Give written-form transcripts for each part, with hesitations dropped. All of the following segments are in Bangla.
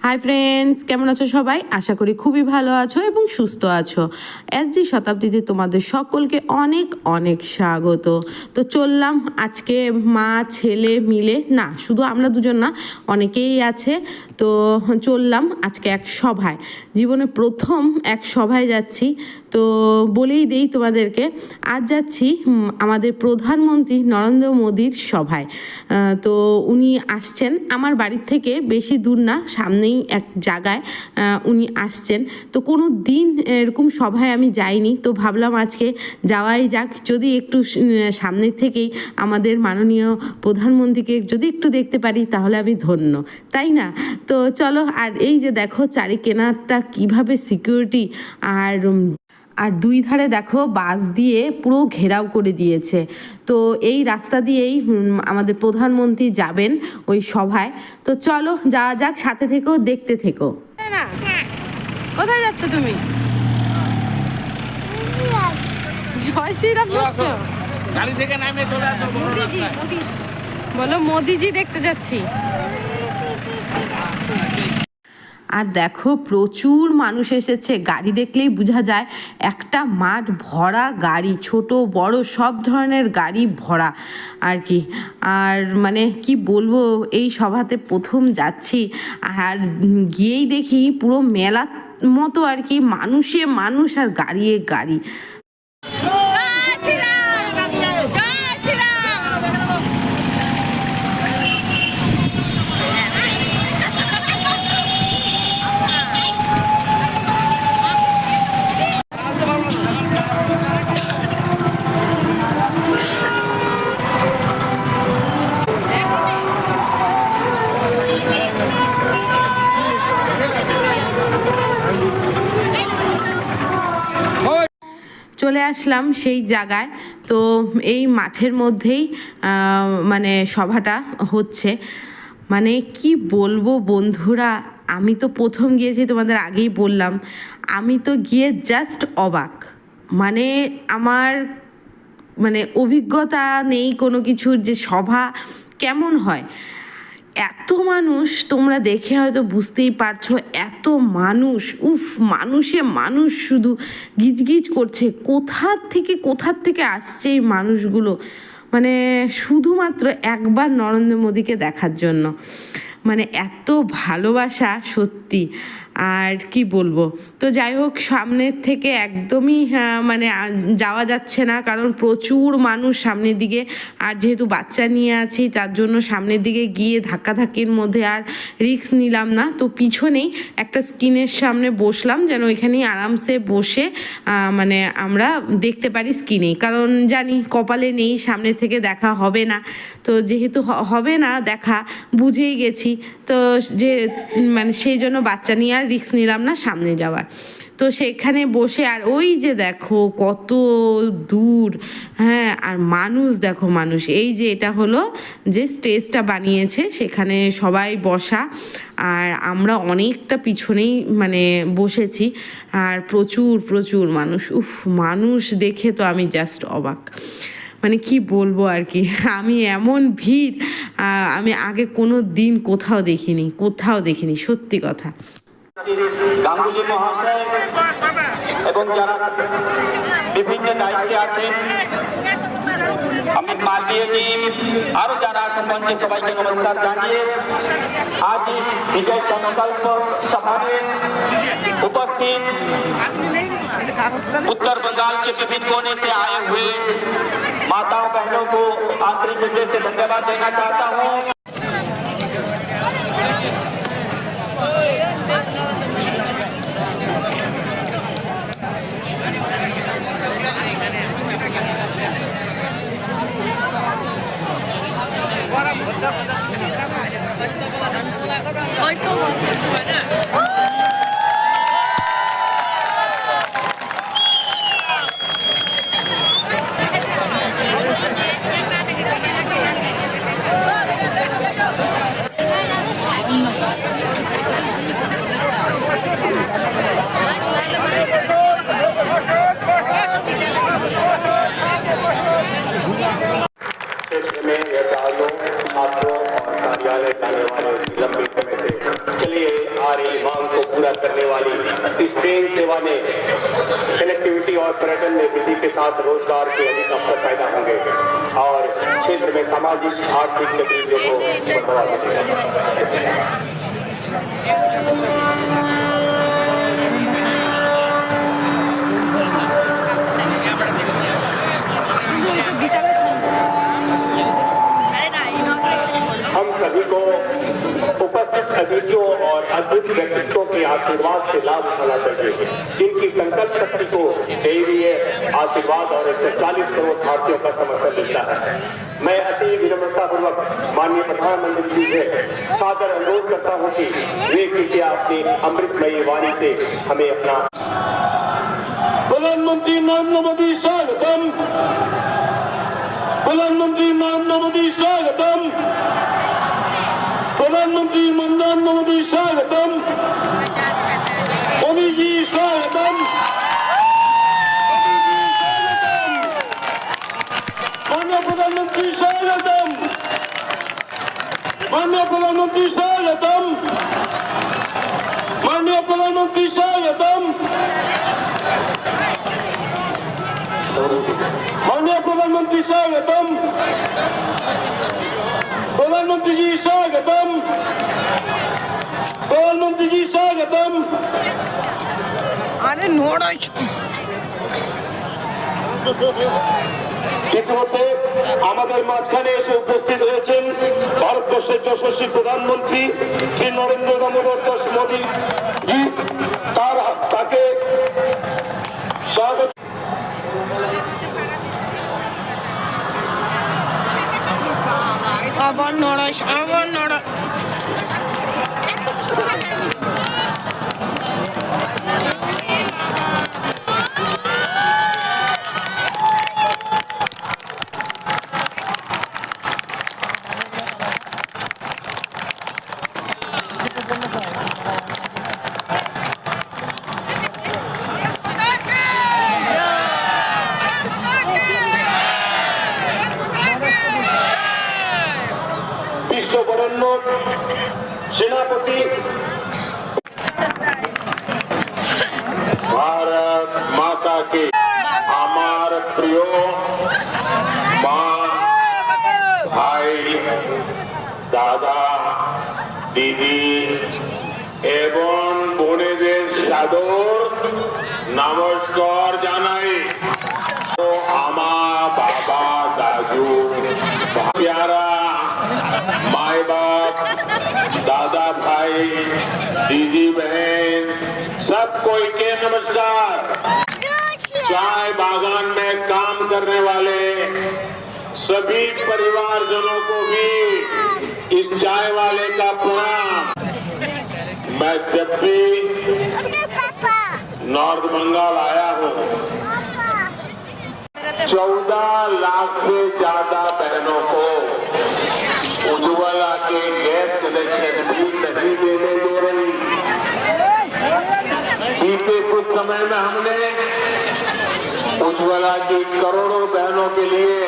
হাই ফ্রেন্ডস, কেমন আছো সবাই? আশা করি খুবই ভালো আছো এবং সুস্থ আছো। এসজি শতাব্দীতে তোমাদের সকলকে অনেক অনেক স্বাগত। তো চললাম আজকে মা ছেলে মিলে, না শুধু আমরা দুজন না, অনেকেই আছে। তো চললাম আজকে এক সভায়, জীবনে প্রথম এক সভায় যাচ্ছি। তো বলেই দেই তোমাদেরকে, আজ যাচ্ছি আমাদের প্রধানমন্ত্রী নরেন্দ্র মোদীর সভায়। তো উনি আসছেন আমার বাড়ির থেকে বেশি দূর না, সামনেই এক জায়গায় উনি আসছেন। তো কোনো দিন এরকম সভায় আমি যাইনি, তো ভাবলাম আজকে যাওয়াই যাক। যদি একটু সামনের থেকেই আমাদের মাননীয় প্রধানমন্ত্রীকে যদি একটু দেখতে পারি তাহলে আমি ধন্য, তাই না? তো চলো। আর এই যে দেখো চারিকেনারটা কিভাবে সিকিউরিটি, আর দুই ধারে দেখো বাস দিয়ে পুরো ঘেরাও করে দিয়েছে। তো এই রাস্তা দিয়েই আমাদের প্রধানমন্ত্রী যাবেন ওই সভায়। তো চলো যাওয়া যাক, সাথে থেকো, দেখতে থেকো। না, কোথায় যাচ্ছ তুমি? জয় শ্রীরাম বলছো? গাড়ি থেকে নামে চলে আসো। বলো মোদিজি দেখতে যাচ্ছি। আর দেখো প্রচুর মানুষ এসেছে, গাড়ি দেখলেই বোঝা যায় একটা মাঠ ভরা গাড়ি, ছোট বড় সব ধরনের গাড়ি ভরা আর কি। আর মানে কি বলবো, এই সভাতে প্রথম যাচ্ছি আর গিয়েই দেখি পুরো মেলার মতো আর কি, মানুষে মানুষ আর গাড়িয়ে গাড়ি। চলে আসলাম সেই জায়গায়। তো এই মাঠের মধ্যেই মানে সভাটা হচ্ছে। মানে কি বলবো বন্ধুরা, আমি তো প্রথম গিয়েছি, তোমাদের আগেই বললাম, আমি তো গিয়ে জাস্ট অবাক। মানে আমার মানে অভিজ্ঞতা নেই কোনো কিছুর, যে সভা কেমন হয়। এত মানুষ, তোমরা দেখে হয়তো বুঝতেই পারছো, এত মানুষ, উফ, মানুষে মানুষ শুধু গিজগিজ করছে। কোথার থেকে আসছে এই মানুষগুলো, মানে শুধুমাত্র একবার নরেন্দ্র মোদীকে দেখার জন্য। মানে এত ভালোবাসা সত্যি, আর কি বলবো। তো যাই হোক, সামনের থেকে একদমই মানে যাওয়া যাচ্ছে না, কারণ প্রচুর মানুষ সামনের দিকে। আর যেহেতু বাচ্চা নিয়ে আছি তার জন্য সামনের দিকে গিয়ে ধাক্কাধাক্কির মধ্যে আর রিস্ক নিলাম না। তো পিছনেই একটা স্ক্রিনের সামনে বসলাম, যেন ওইখানেই আরামসে বসে মানে আমরা দেখতে পারি স্ক্রিনেই, কারণ জানি কপালে নেই, সামনে থেকে দেখা হবে না। তো যেহেতু হবে না দেখা, বুঝেই গেছি, তো যে মানে সেই জন্য বাচ্চা নিয়ে আর রিস্ক নিলাম না সামনে যাওয়ার। তো সেখানে বসে, আর ওই যে দেখো কত দূর, হ্যাঁ, আর মানুষ দেখো মানুষ। এই যে এটা হলো যে স্টেজটা বানিয়েছে, সেখানে সবাই বসা, আর আমরা অনেকটা পিছনেই মানে বসেছি। আর প্রচুর প্রচুর মানুষ, উফ, মানুষ দেখে তো আমি জাস্ট অবাক। মানে কি বলবো আর কি, আমি এমন ভিড় আমি আগে কোনো দিন কোথাও দেখিনি, সত্যি কথা। গাঙ্গুলি মহাশয় এবং যারা বিভিন্ন দায়িত্বে আছেন, আমি পালিয়েছি, আরো যারা আছেন মঞ্চে, সবাইকে নমস্কার জানিয়ে आज इस विजय संकल्प सभा में उपस्थित उत्तर बंगाल के विभिन्न कोने से आए हुए माताओं बहनों को आंतरिक हृदय से धन्यवाद देना चाहता हूँ। छात्रों और कार्यालय जाने वाले लंबे समय से के लिए आ रही मांग को पूरा करने वाली इस ट्रेन सेवा ने कनेक्टिविटी और पर्यटन में वृद्धि के साथ रोजगार के अधिक अवसर पैदा होंगे और क्षेत्र में सामाजिक आर्थिक गतिविधियों को बढ़ावा मिलेगा। हम सभी को उपस्थित अतिथियों और अद्भुत व्यक्तित्वों के आशीर्वाद से लाभ उठाना चाहिए। इनकी संकल्प शक्ति को दैवीय आशीर्वाद और 140 करोड़ भारतीयों का समर्थन मिलता है। मैं अति विनम्रता पूर्वक माननीय प्रधानमंत्री जी से सादर अनुरोध करता हूँ कि वे कृपया अपनी अमृतमयी वाणी से हमें अपना। प्रधानमंत्री नरेंद्र मोदी स्वागतम। प्रधानमंत्री नरेंद्र मोदी स्वागतम। प्रधानमंत्री नरेंद्र मोदी स्वागतम। मोदी जी स्वागतम। माननीय प्रधानमंत्री स्वागतम। माननीय प्रधानमंत्री स्वागतम। माननीय प्रधानमंत्री स्वागतम। माननीय प्रधानमंत्री स्वागतम। प्रधानमंत्री जी स्वागतम। प्रधानमंत्री जी स्वागतम। अरे नोड़ ইতিমধ্যে আমাদের মাঝখানে এসে উপস্থিত হয়েছেন ভারতবর্ষের যশস্বী প্রধানমন্ত্রী শ্রী নরেন্দ্র দামোদর মোদী জি। তাকে স্বাগত। আবার নড়াইস আবার নড়া বিশ্ববরেণ্য সেনাপতি भारत माता के আমার প্রিয় মা ভাই দাদা দিদি এবং বোনেদের সাদর নমস্কার জানাই। তো আমার বাবা দাদু प्यारा माए बाप दादा भाई दीदी बहन सब कोई के नमस्कार। चाय बागान में काम करने वाले सभी परिवारजनों को भी इस चाय वाले का प्रणाम। मैं जब भी नॉर्थ बंगाल आया हूँ 14 लाख से ज्यादा बहनों को उज्ज्वला के गैस कनेक्शन भी नहीं देने दे रही। बीते कुछ समय में हमने उज्ज्वला की करोड़ों बहनों के लिए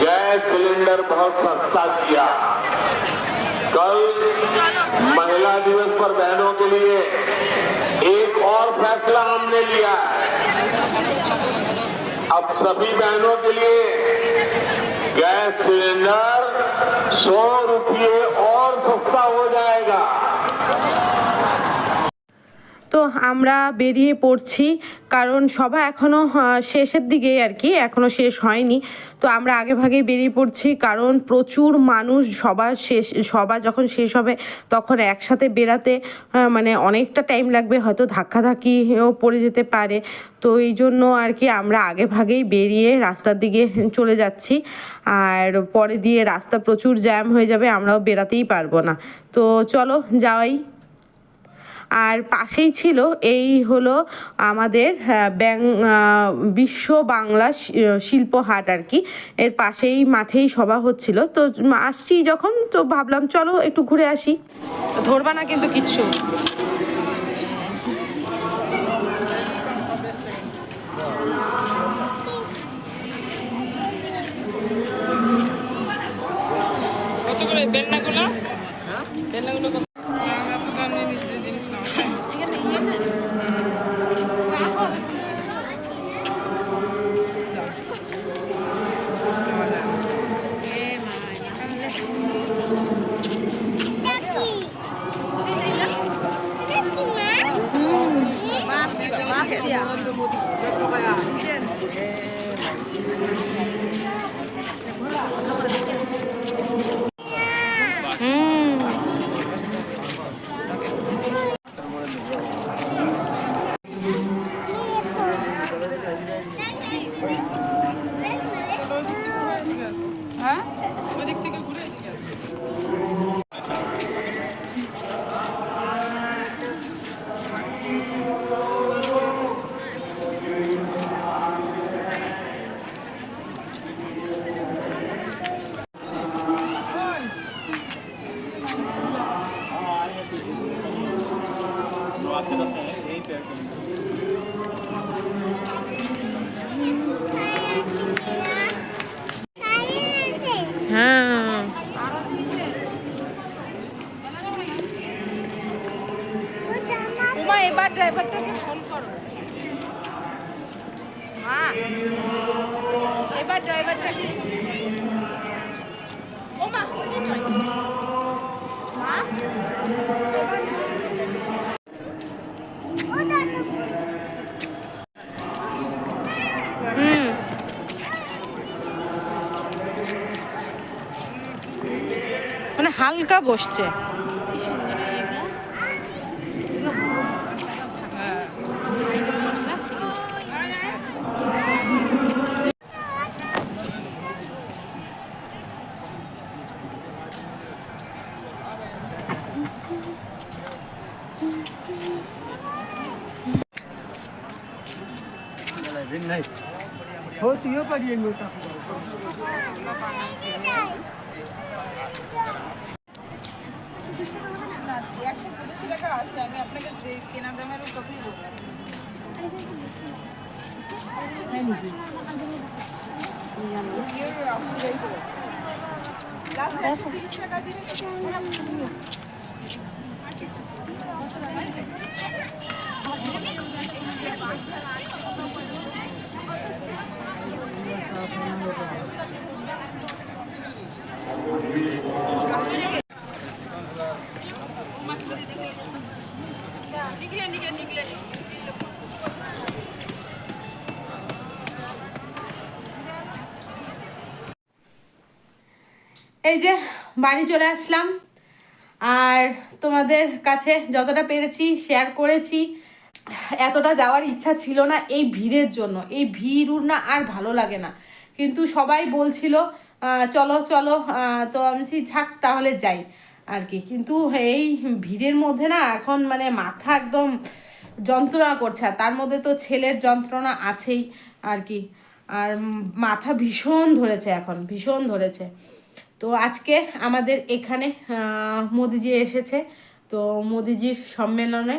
गैस सिलेंडर बहुत सस्ता किया। कल महिला दिवस पर बहनों के लिए एक और फैसला हमने लिया। अब सभी बहनों के लिए गैस सिलेंडर 100 रुपये और सस्ता हो जाएगा। তো আমরা বেরিয়ে পড়ছি, কারণ সভা এখনও শেষের দিকে আর কি, এখনও শেষ হয়নি। তো আমরা আগে ভাগেই বেরিয়ে পড়ছি, কারণ প্রচুর মানুষ। সভা যখন শেষ হবে তখন একসাথে বেরাতে মানে অনেকটা টাইম লাগবে, হয়তো ধাক্কাধাক্কিও পড়ে যেতে পারে। তো এই জন্য আর কি আমরা আগে ভাগেই বেরিয়ে রাস্তার দিকে চলে যাচ্ছি। আর পরে দিয়ে রাস্তা প্রচুর জ্যাম হয়ে যাবে, আমরাও বেরাতেই পারবো না। তো চলো যাওয়াই। আর পাশেই ছিল এই হলো আমাদের বিশ্ব বাংলা শিল্প হাট আর কি, এর পাশেই মাঠেই সভা হচ্ছিল। তো আসছি যখন, তো ভাবলাম চলো একটু ঘুরে আসি। ধরবা না কিন্তু কিচ্ছু। কত করে বেলনাগুলো? হ্যাঁ ওদিক থেকে ঘুরে এদিকে আসবে। হ্যাঁ উমা এবার ড্রাইভারটাকে ফোন করো। মা এবার ড্রাইভারটাকে ও মা মা হুম মানে হালকা বসছে। আছে আমি আপনাকে কেনা দামের কথাই বললাম। এই যে বাড়ি চলে আসলাম, আর তোমাদের কাছে যতটা পেরেছি শেয়ার করেছি। এতটা যাওয়ার ইচ্ছা ছিল না এই ভিড়ের জন্য, এই ভিড় না আর ভালো লাগে না, কিন্তু সবাই বলছিল চলো চলো, তো আমি থাক তাহলে যাই আর কি। কিন্তু এই ভিড়ের মধ্যে না এখন মানে মাথা একদম যন্ত্রণা করছে, আর তার মধ্যে তো ছেলের যন্ত্রণা আছেই আর কি। আর মাথা ভীষণ ধরেছে, এখন ভীষণ ধরেছে। তো আজকে আমাদের এখানে মোদিজি এসেছে, তো মোদিজির সম্মেলনে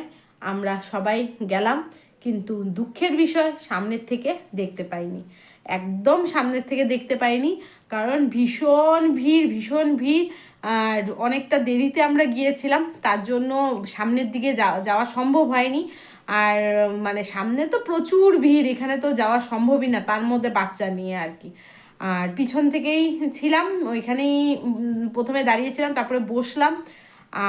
আমরা সবাই গেলাম, কিন্তু দুঃখের বিষয় সামনের থেকে দেখতে পাইনি, একদম সামনের থেকে দেখতে পাইনি, কারণ ভীষণ ভিড়, ভীষণ ভিড়। আর অনেকটা দেরিতে আমরা গিয়েছিলাম, তার জন্য সামনের দিকে যাওয়া সম্ভব হয়নি। আর মানে সামনে তো প্রচুর ভিড়, এখানে তো যাওয়া সম্ভবই না, তার মধ্যে বাচ্চা নিয়ে আর কি। আর পিছন থেকেই ছিলাম, ওইখানেই প্রথমে দাঁড়িয়েছিলাম, তারপরে বসলাম,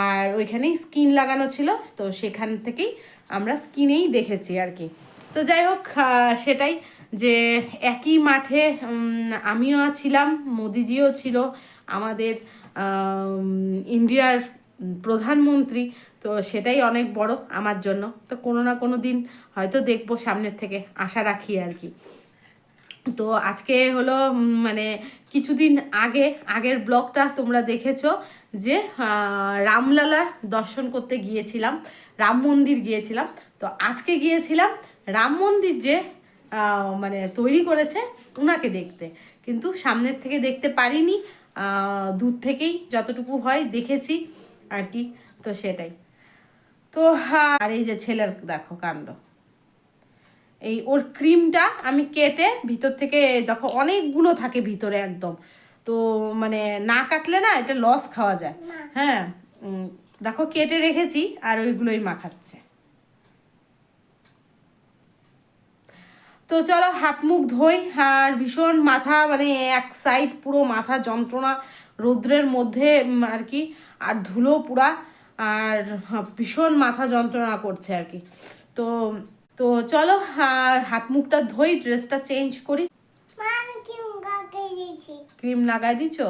আর ওইখানেই স্ক্রিন লাগানো ছিল, তো সেখান থেকেই আমরা স্ক্রিনেই দেখেছি আর কি। তো যাই হোক, সেটাই যে একই মাঠে আমিও ছিলাম, মোদিজিও ছিল, আমাদের ইন্ডিয়ার প্রধানমন্ত্রী, তো সেটাই অনেক বড় আমার জন্য। তো কোনো না কোনো দিন হয়তো দেখবো সামনের থেকে, আশা রাখি আর কি। তো আজকে হলো মানে কিছুদিন আগের ব্লগটা তোমরা দেখেছো যে রামলালার দর্শন করতে গিয়েছিলাম, রাম মন্দির গিয়েছিলাম। তো আজকে গিয়েছিলাম রাম মন্দির যে মানে তৈরি করেছে ওনাকে দেখতে, কিন্তু সামনের থেকে দেখতে পারিনি, দূর থেকেই যতটুকু হয় দেখেছি আর কি। তো সেটাই তো। আর এই যে ছেলের দেখো কাণ্ড, এই ওর ক্রিমটা আমি কেটে ভিতর থেকে দেখো অনেকগুলো থাকে ভিতরে একদম, তো মানে না কাটলে না এটা লস খাওয়া যায়। হ্যাঁ দেখো কেটে রেখেছি, আর ওইগুলোই মাখাচ্ছে। তো চলো হাত মুখ ধোই। আর ভীষণ মাথা মানে এক সাইড পুরো মাথা যন্ত্রণা রৌদ্রের মধ্যে আর কি, আর ধুলো পুরা, আর ভীষণ মাথা যন্ত্রণা করছে আর কি। তো তো চলো হাত মুখটা ধোই, ড্রেসটা চেঞ্জ করি। ক্রিম লাগাই দিছো?